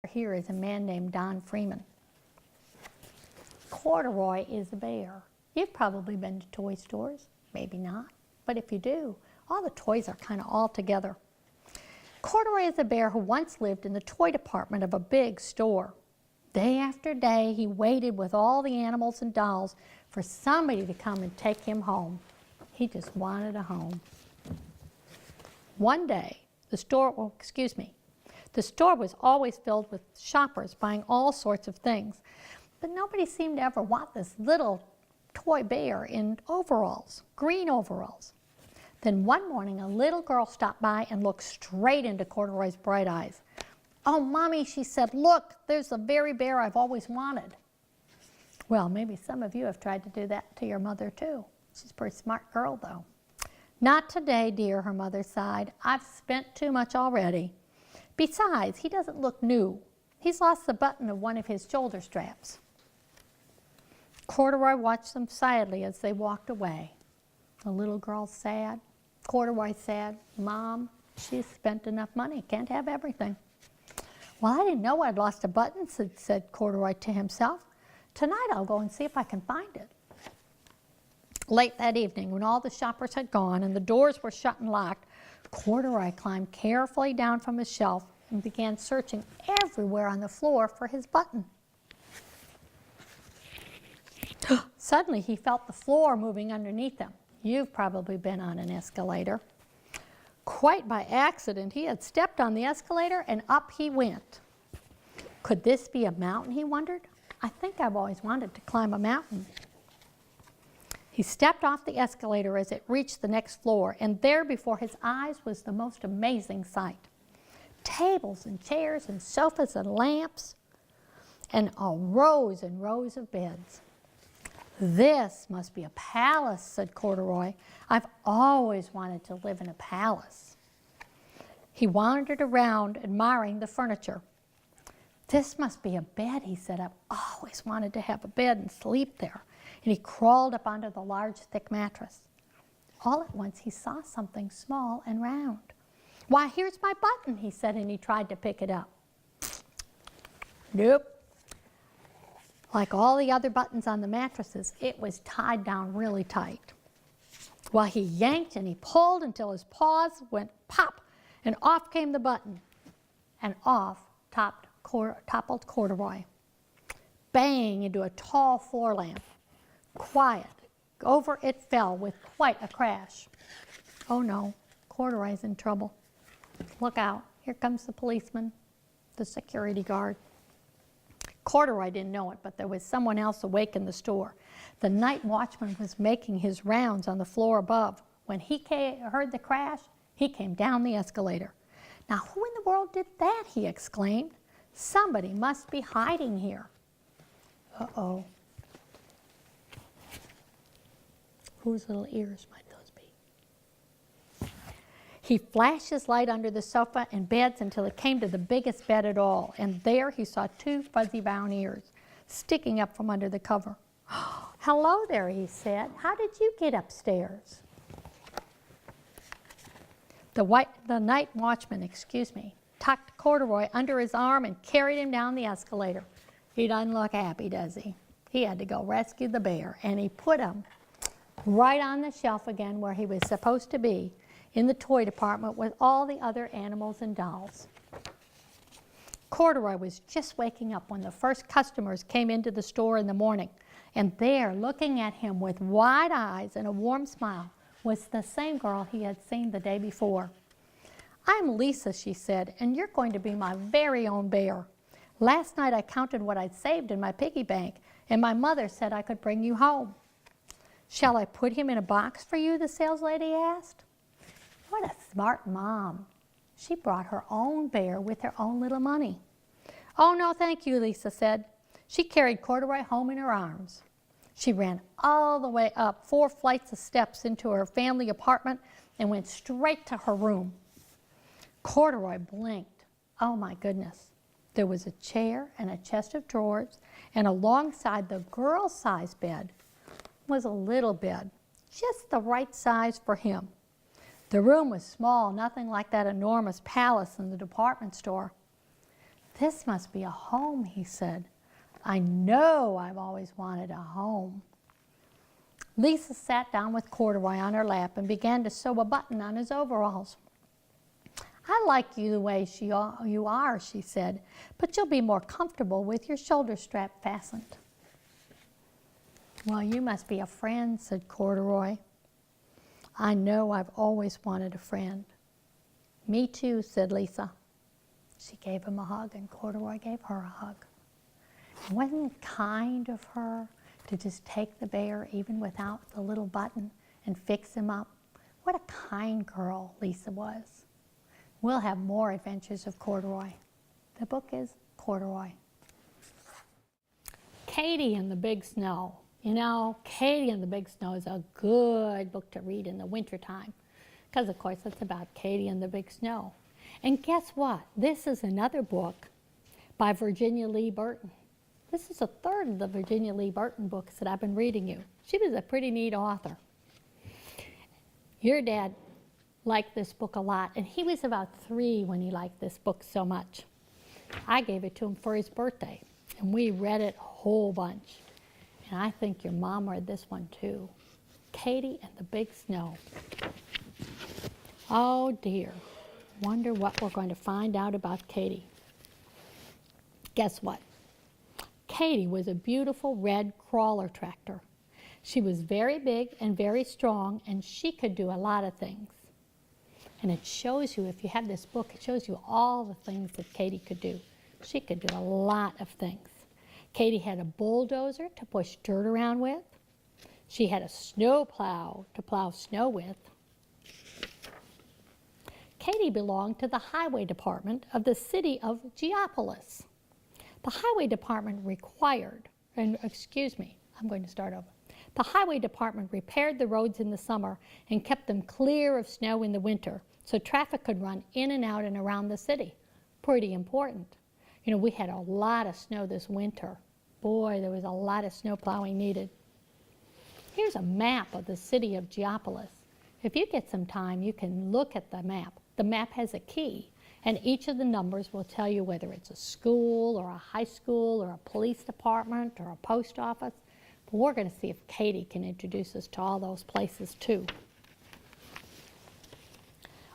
Here is a man named Don Freeman. Corduroy is a bear. You've probably been to toy stores, maybe not, but if you do, all the toys are kind of all together. Corduroy is a bear who once lived in the toy department of a big store. Day after day, he waited with all the animals and dolls for somebody to come and take him home. He just wanted a home. One day, the store was always filled with shoppers buying all sorts of things, but nobody seemed to ever want this little toy bear in overalls, green overalls. Then one morning, a little girl stopped by and looked straight into Corduroy's bright eyes. "Oh, Mommy," she said, "look, there's the very bear I've always wanted." Well, maybe some of you have tried to do that to your mother too. She's a pretty smart girl though. "Not today, dear," her mother sighed. "I've spent too much already. Besides, he doesn't look new. He's lost the button of one of his shoulder straps." Corduroy watched them sadly as they walked away. The little girl's sad. Corduroy's sad. "Mom, she's spent enough money. Can't have everything." "Well, I didn't know I'd lost a button," said Corduroy to himself. "Tonight I'll go and see if I can find it." Late that evening, when all the shoppers had gone and the doors were shut and locked, Corduroy climbed carefully down from his shelf and began searching everywhere on the floor for his button. Suddenly, he felt the floor moving underneath him. You've probably been on an escalator. Quite by accident, he had stepped on the escalator and up he went. Could this be a mountain, he wondered? I think I've always wanted to climb a mountain. He stepped off the escalator as it reached the next floor, and there before his eyes was the most amazing sight. Tables and chairs and sofas and lamps, and rows and rows of beds. "This must be a palace," said Corduroy. "I've always wanted to live in a palace." He wandered around admiring the furniture. "This must be a bed," he said. "I've always wanted to have a bed and sleep there." And he crawled up onto the large, thick mattress. All at once, he saw something small and round. "Why, here's my button," he said, and he tried to pick it up. Nope. Like all the other buttons on the mattresses, it was tied down really tight. Well, he yanked and he pulled until his paws went pop, and off came the button. And off toppled Corduroy. Bang into a tall floor lamp. Quiet. Over it fell with quite a crash. Oh no, Corduroy's in trouble. Look out, here comes the policeman, the security guard. Corduroy didn't know it, but there was someone else awake in the store. The night watchman was making his rounds on the floor above. When he heard the crash, he came down the escalator. "Now, who in the world did that?" he exclaimed. "Somebody must be hiding here." Uh-oh. Whose little ears might those be? He flashed his light under the sofa and beds until it came to the biggest bed at all, and there he saw two fuzzy brown ears sticking up from under the cover. "Hello there," he said. "How did you get upstairs?" The night watchman, tucked Corduroy under his arm and carried him down the escalator. He doesn't look happy, does he? He had to go rescue the bear, and he put him right on the shelf again where he was supposed to be, in the toy department with all the other animals and dolls. Corduroy was just waking up when the first customers came into the store in the morning, and there, looking at him with wide eyes and a warm smile, was the same girl he had seen the day before. "I'm Lisa," she said, "and you're going to be my very own bear. Last night I counted what I'd saved in my piggy bank, and my mother said I could bring you home." "Shall I put him in a box for you?" the saleslady asked. What a smart mom. She brought her own bear with her own little money. "Oh, no, thank you," Lisa said. She carried Corduroy home in her arms. She ran all the way up 4 flights of steps into her family apartment and went straight to her room. Corduroy blinked. Oh my goodness. There was a chair and a chest of drawers, and alongside the girl-sized bed was a little bed, just the right size for him. The room was small, nothing like that enormous palace in the department store. "This must be a home," he said. "I know I've always wanted a home." Lisa sat down with Corduroy on her lap and began to sew a button on his overalls. "I like you the way you are," she said, "but you'll be more comfortable with your shoulder strap fastened." "Well, you must be a friend," said Corduroy. "I know I've always wanted a friend." "Me too," said Lisa. She gave him a hug, and Corduroy gave her a hug. Wasn't it kind of her to just take the bear, even without the little button, and fix him up? What a kind girl Lisa was. We'll have more adventures of Corduroy. The book is Corduroy. Katie and the Big Snow. You know, Katie and the Big Snow is a good book to read in the wintertime, because of course it's about Katie and the Big Snow. And guess what? This is another book by Virginia Lee Burton. This is a third of the Virginia Lee Burton books that I've been reading you. She was a pretty neat author. Your dad liked this book a lot, and he was about 3 when he liked this book so much. I gave it to him for his birthday, and we read it a whole bunch. And I think your mom read this one too. Katie and the Big Snow. Oh dear, wonder what we're going to find out about Katie. Guess what? Katie was a beautiful red crawler tractor. She was very big and very strong, and she could do a lot of things. And it shows you, if you have this book, it shows you all the things that Katie could do. She could do a lot of things. Katie had a bulldozer to push dirt around with. She had a snow plow to plow snow with. Katie belonged to the highway department of the city of Geopolis. The highway department The highway department repaired the roads in the summer and kept them clear of snow in the winter so traffic could run in and out and around the city. Pretty important. You know, we had a lot of snow this winter. Boy, there was a lot of snow plowing needed. Here's a map of the city of Geopolis. If you get some time, you can look at the map. The map has a key, and each of the numbers will tell you whether it's a school or a high school or a police department or a post office. But we're going to see if Katie can introduce us to all those places too.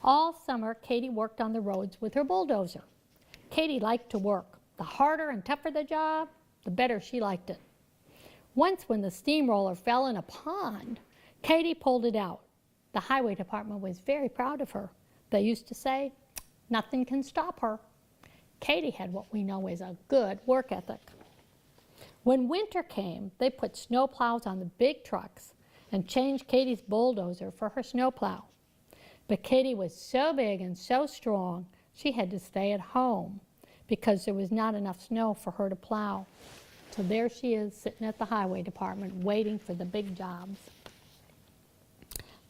All summer, Katie worked on the roads with her bulldozer. Katie liked to work. The harder and tougher the job, the better she liked it. Once when the steamroller fell in a pond, Katie pulled it out. The highway department was very proud of her. They used to say, "Nothing can stop her." Katie had what we know as a good work ethic. When winter came, they put snow plows on the big trucks and changed Katie's bulldozer for her snow plow. But Katie was so big and so strong, she had to stay at home because there was not enough snow for her to plow. So there she is, sitting at the highway department, waiting for the big jobs.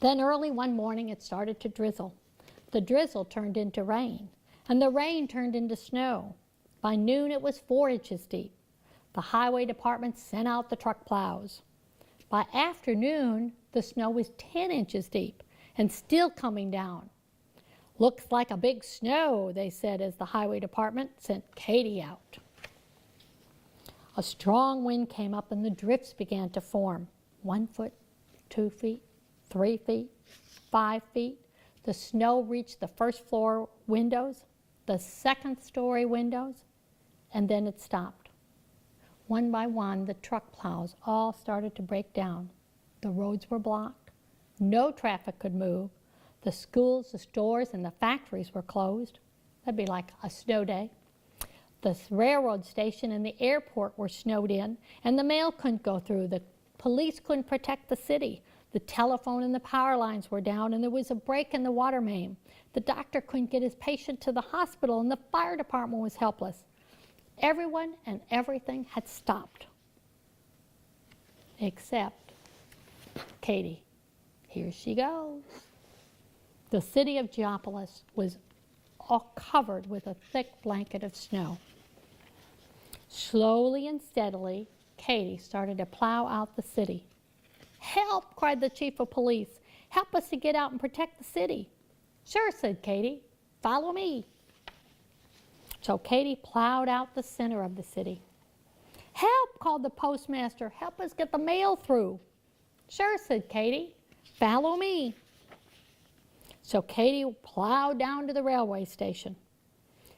Then early one morning, it started to drizzle. The drizzle turned into rain, and the rain turned into snow. By noon, it was 4 inches deep. The highway department sent out the truck plows. By afternoon, the snow was 10 inches deep and still coming down. "Looks like a big snow," they said as the highway department sent Katie out. A strong wind came up and the drifts began to form. 1 foot, 2 feet, 3 feet, 5 feet. The snow reached the first floor windows, the second story windows, and then it stopped. One by one, the truck plows all started to break down. The roads were blocked. No traffic could move. The schools, the stores, and the factories were closed. That'd be like a snow day. The railroad station and the airport were snowed in, and the mail couldn't go through. The police couldn't protect the city. The telephone and the power lines were down, and there was a break in the water main. The doctor couldn't get his patient to the hospital, and the fire department was helpless. Everyone and everything had stopped. Except Katie. Here she goes. The city of Geopolis was all covered with a thick blanket of snow. Slowly and steadily, Katie started to plow out the city. "Help!" cried the chief of police. "Help us to get out and protect the city." "Sure," said Katie. "Follow me." So Katie plowed out the center of the city. "Help," called the postmaster. "Help us get the mail through." "Sure," said Katie. "Follow me." So Katie plowed down to the railway station.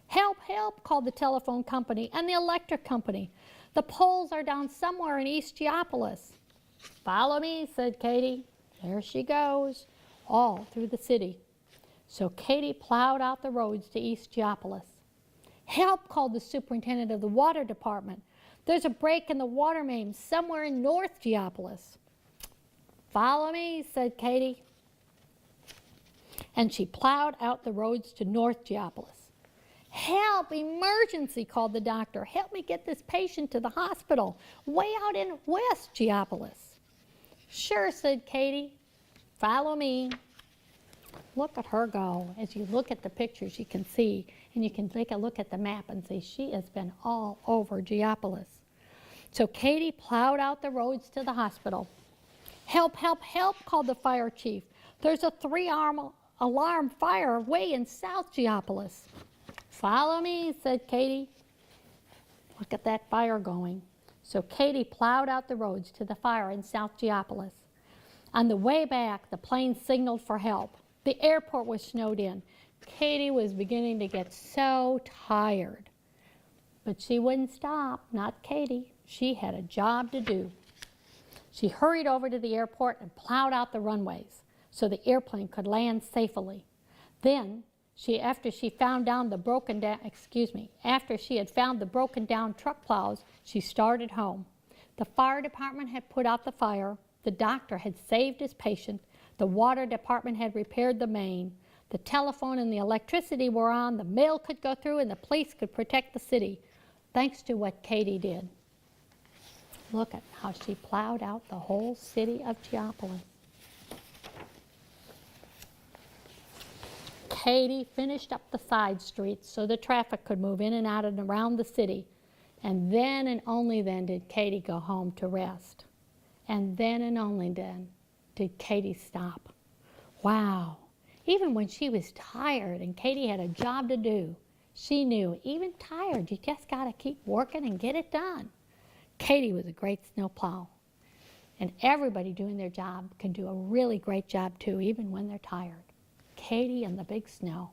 "Help, help," called the telephone company and the electric company. "The poles are down somewhere in East Geopolis." "Follow me," said Katie. There she goes, all through the city. So Katie plowed out the roads to East Geopolis. "Help," called the superintendent of the water department. "There's a break in the water main somewhere in North Geopolis." "Follow me," said Katie. And she plowed out the roads to North Geopolis. "Help, emergency," called the doctor. "Help me get this patient to the hospital, way out in West Geopolis." "Sure," said Katie. "Follow me." Look at her go. As you look at the pictures, you can see, and you can take a look at the map and see she has been all over Geopolis. So Katie plowed out the roads to the hospital. "Help, help, help," called the fire chief. "There's a 3-alarm fire way in South Geopolis." "Follow me," said Katie. Look at that fire going. So Katie plowed out the roads to the fire in South Geopolis. On the way back, the plane signaled for help. The airport was snowed in. Katie was beginning to get so tired. But she wouldn't stop, not Katie. She had a job to do. She hurried over to the airport and plowed out the runways so the airplane could land safely. Then, after she had found the broken down truck plows, she started home. The fire department had put out the fire. The doctor had saved his patient. The water department had repaired the main. The telephone and the electricity were on. The mail could go through, and the police could protect the city, thanks to what Katie did. Look at how she plowed out the whole city of Geopolis. Katie finished up the side streets so the traffic could move in and out and around the city. And then and only then did Katie go home to rest. And then and only then did Katie stop. Wow. Even when she was tired and Katie had a job to do, she knew, even tired, you just got to keep working and get it done. Katie was a great snowplow. And everybody doing their job can do a really great job too, even when they're tired. Katie and the big snow.